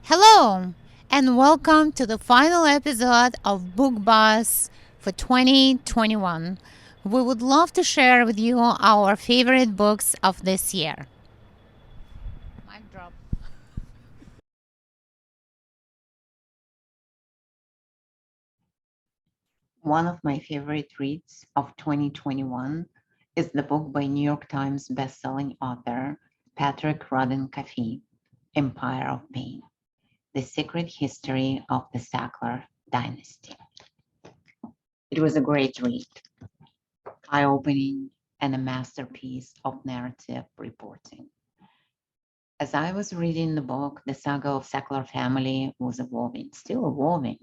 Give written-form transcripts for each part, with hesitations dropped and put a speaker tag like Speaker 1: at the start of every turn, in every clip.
Speaker 1: Hello, and welcome to the final episode of Book Buzz for 2021. We would love to share with you our favorite books of this year. Mic drop.
Speaker 2: One of my favorite reads of 2021 is the book by New York Times bestselling author Patrick Radden Keefe, Empire of Pain: The Secret History of the Sackler Dynasty. It was a great read, eye-opening, and a masterpiece of narrative reporting. As I was reading the book, the saga of Sackler family was evolving, still evolving.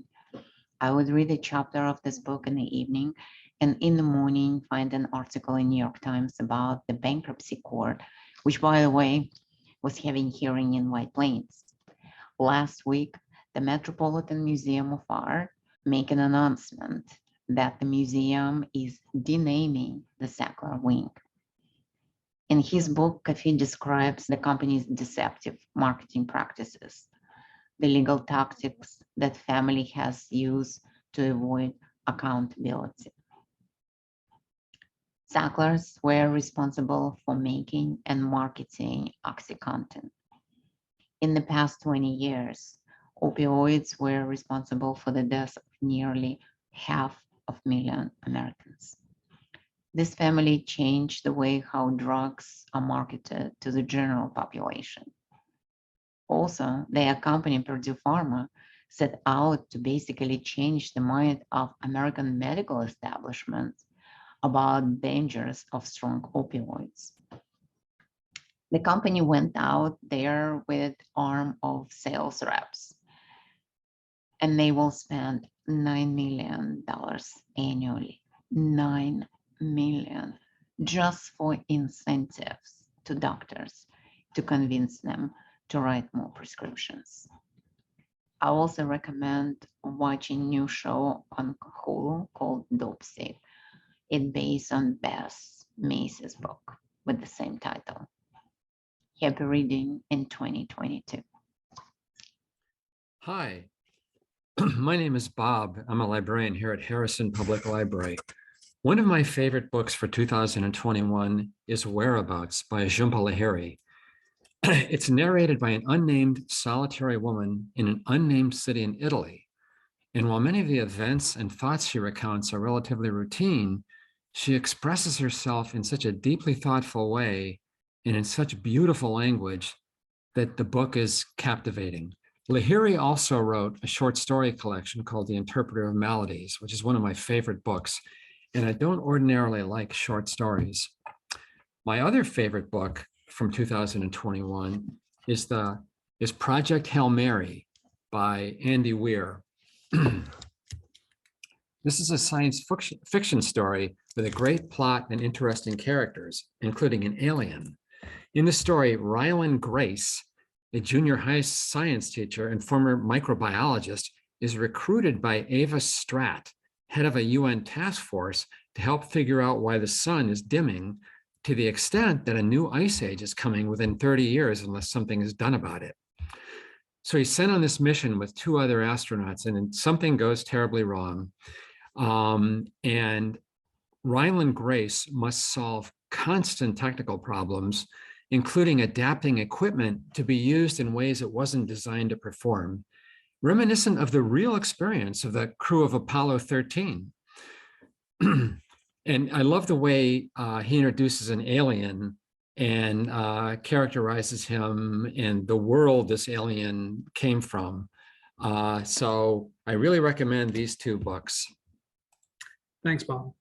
Speaker 2: I would read a chapter of this book in the evening, and in the morning find an article in New York Times about the bankruptcy court, which, by the way, was having hearing in White Plains. Last week, the Metropolitan Museum of Art made an announcement that the museum is denaming the Sackler Wing. In his book, Keefe describes the company's deceptive marketing practices, the legal tactics that family has used to avoid accountability. Sacklers were responsible for making and marketing OxyContin. In the past 20 years, opioids were responsible for the deaths of nearly 500,000 Americans. This family changed the way how drugs are marketed to the general population. Also, their company, Purdue Pharma, set out to basically change the mind of American medical establishments about dangers of strong opioids. The company went out there with arm of sales reps, and they will spend $9 million annually. $9 million just for incentives to doctors to convince them to write more prescriptions. I also recommend watching a new show on Hulu called Dope Sick. It's based on Bess Macy's book with the same title. Happy reading in 2022.
Speaker 3: Hi, my name is Bob. I'm a librarian here at Harrison Public Library. One of my favorite books for 2021 is Whereabouts by Jhumpa Lahiri. It's narrated by an unnamed solitary woman in an unnamed city in Italy. And while many of the events and thoughts she recounts are relatively routine, she expresses herself in such a deeply thoughtful way and in such beautiful language that the book is captivating. Lahiri also wrote a short story collection called The Interpreter of Maladies, which is one of my favorite books. And I don't ordinarily like short stories. My other favorite book from 2021 is Project Hail Mary by Andy Weir. This is a science fiction story with a great plot and interesting characters, including an alien. In the story, Rylan Grace, a junior high science teacher and former microbiologist, is recruited by Ava Stratt, head of a UN task force, to help figure out why the sun is dimming to the extent that a new ice age is coming within 30 years unless something is done about it. So he's sent on this mission with two other astronauts, and something goes terribly wrong. And Rylan Grace must solve constant technical problems, including adapting equipment to be used in ways it wasn't designed to perform, reminiscent of the real experience of the crew of Apollo 13. And I love the way he introduces an alien and characterizes him and the world this alien came from. So I really recommend these two books.
Speaker 4: Thanks, Bob.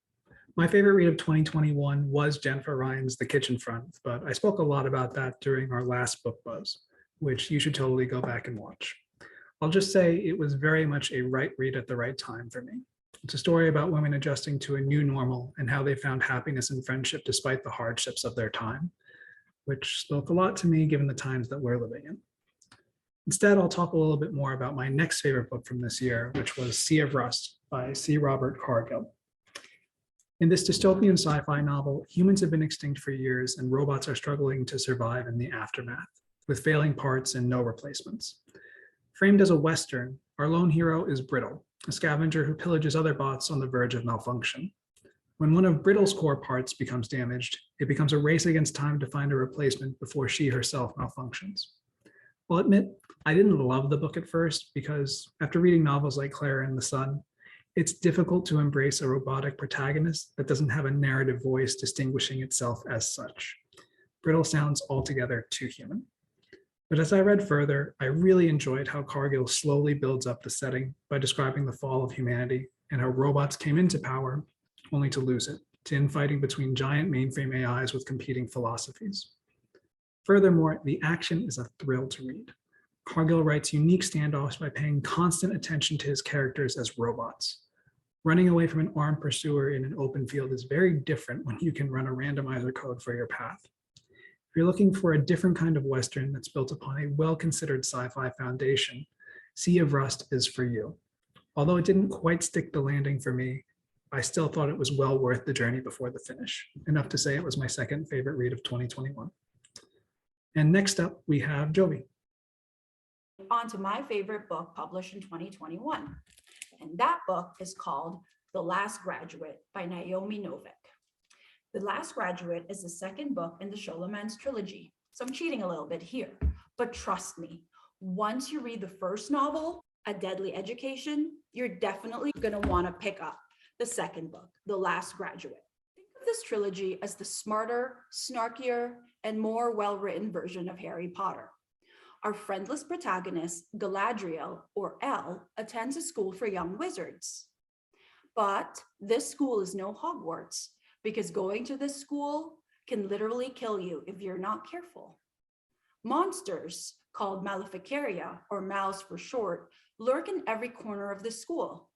Speaker 4: My favorite read of 2021 was Jennifer Ryan's The Kitchen Front, but I spoke a lot about that during our last book buzz, which you should totally go back and watch. I'll just say it was very much a right read at the right time for me. It's a story about women adjusting to a new normal and how they found happiness and friendship despite the hardships of their time, which spoke a lot to me given the times that we're living in. Instead, I'll talk a little bit more about my next favorite book from this year, which was Sea of Rust by C. Robert Cargill. In this dystopian sci-fi novel, humans have been extinct for years and robots are struggling to survive in the aftermath, with failing parts and no replacements. Framed as a Western, our lone hero is Brittle, a scavenger who pillages other bots on the verge of malfunction. When one of Brittle's core parts becomes damaged, it becomes a race against time to find a replacement before she herself malfunctions. I'll admit, I didn't love the book at first because after reading novels like Clara and the Sun, it's difficult to embrace a robotic protagonist that doesn't have a narrative voice distinguishing itself as such. Brittle sounds altogether too human. But as I read further, I really enjoyed how Cargill slowly builds up the setting by describing the fall of humanity and how robots came into power only to lose it, to infighting between giant mainframe AIs with competing philosophies. Furthermore, the action is a thrill to read. Cargill writes unique standoffs by paying constant attention to his characters as robots. Running away from an armed pursuer in an open field is very different when you can run a randomizer code for your path. If you're looking for a different kind of Western that's built upon a well-considered sci-fi foundation, Sea of Rust is for you. Although it didn't quite stick the landing for me, I still thought it was well worth the journey before the finish. Enough to say it was my second favorite read of 2021. And next up, we have Jovy.
Speaker 5: On to my favorite book published in 2021. And that book is called The Last Graduate by Naomi Novik. The Last Graduate is the second book in the Scholomance trilogy. So I'm cheating a little bit here, but trust me, once you read the first novel, A Deadly Education, you're definitely gonna wanna pick up the second book, The Last Graduate. Think of this trilogy as the smarter, snarkier, and more well-written version of Harry Potter. Our friendless protagonist, Galadriel, or Elle, attends a school for young wizards. But this school is no Hogwarts, because going to this school can literally kill you if you're not careful. Monsters, called Maleficaria, or Mals for short, lurk in every corner of the school,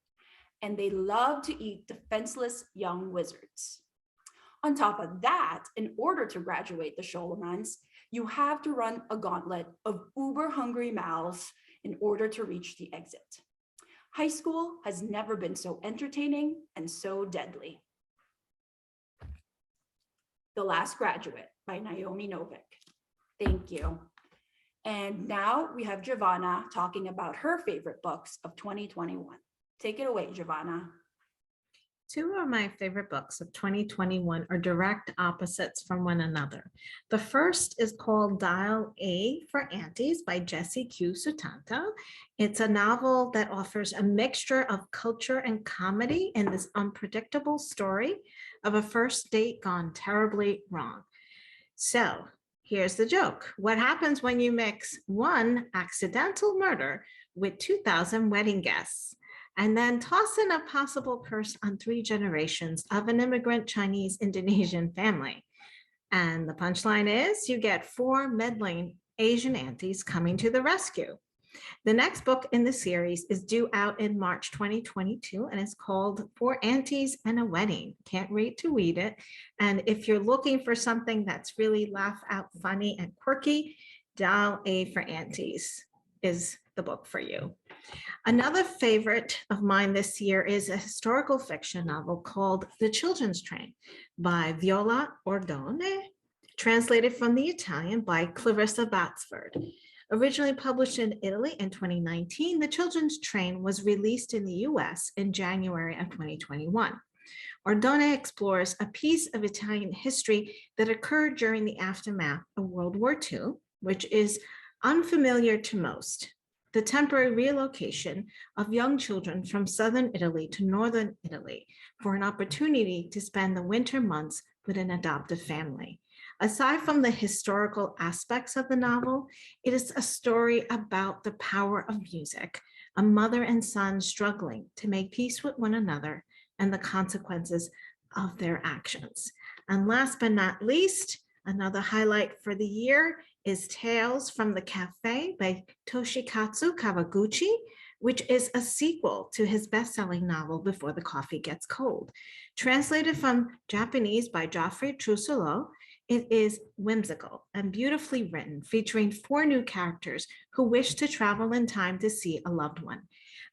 Speaker 5: and they love to eat defenseless young wizards. On top of that, in order to graduate the Scholomance, you have to run a gauntlet of uber-hungry mouths in order to reach the exit. High school has never been so entertaining and so deadly. The Last Graduate by Naomi Novik. Thank you. And now we have Giovanna talking about her favorite books of 2021. Take it away, Giovanna.
Speaker 6: Two of my favorite books of 2021 are direct opposites from one another. The first is called Dial A for Aunties by Jessie Q. Sutanta. It's a novel that offers a mixture of culture and comedy in this unpredictable story of a first date gone terribly wrong. So here's the joke. What happens when you mix one accidental murder with 2,000 wedding guests? And then toss in a possible curse on 3 generations of an immigrant Chinese Indonesian family. And the punchline is you get 4 meddling Asian aunties coming to the rescue. The next book in the series is due out in March 2022 and it's called 4 Aunties and a Wedding. Can't wait to read it. And if you're looking for something that's really laugh out funny and quirky, Dial A for Aunties is the book for you. Another favorite of mine this year is a historical fiction novel called The Children's Train by Viola Ordone, translated from the Italian by Clarissa Batsford. Originally published in Italy in 2019, The Children's Train was released in the US in January of 2021. Ordone explores a piece of Italian history that occurred during the aftermath of World War II, which is unfamiliar to most. The temporary relocation of young children from southern Italy to northern Italy for an opportunity to spend the winter months with an adoptive family. Aside from the historical aspects of the novel, it is a story about the power of music, a mother and son struggling to make peace with one another and the consequences of their actions. And last but not least, another highlight for the year is Tales from the Cafe by Toshikatsu Kawaguchi, which is a sequel to his best-selling novel Before the Coffee Gets Cold. Translated from Japanese by Geoffrey Trousselot, it is whimsical and beautifully written, featuring 4 new characters who wish to travel in time to see a loved one.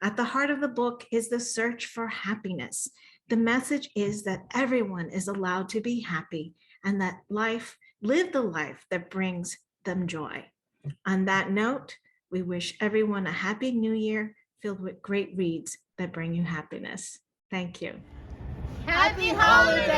Speaker 6: At the heart of the book is the search for happiness. The message is that everyone is allowed to be happy and that live the life that brings them joy. On that note, We wish everyone a happy new year filled with great reads that bring you happiness. Thank you.
Speaker 1: Happy holidays!